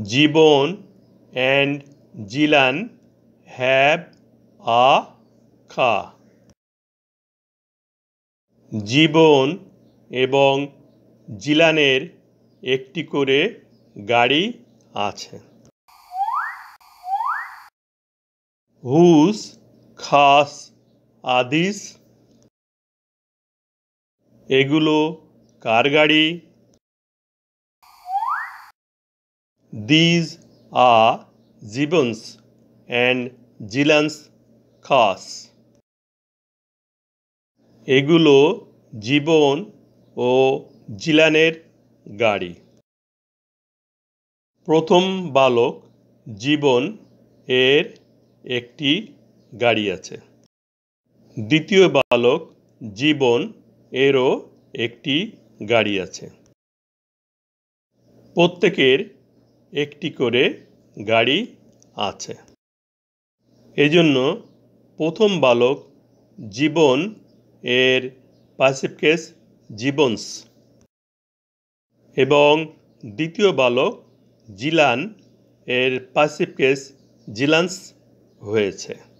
Jibon and জিলান have a car. জীবন এবং জিলানের একটি করে গাড়ি আছে। Whose cars are these? এগুলো কার গাড়ি? These are Gibbons and Gillan's cars. এগুলো জীবন ও জিলানের গাড়ি। প্রথম বালক জীবন এর একটি গাড়ি আছে। দ্বিতীয় বালক জীবন এরও একটি গাড়ি আছে। প্রত্যেকের একটি করে গাড়ি আছে। এজন্য প্রথম বালক জীবন এর পাসিভ কেস জীবনস এবং দ্বিতীয় বালক জিলান এর পাসিভ কেস জিলান্স হয়েছে।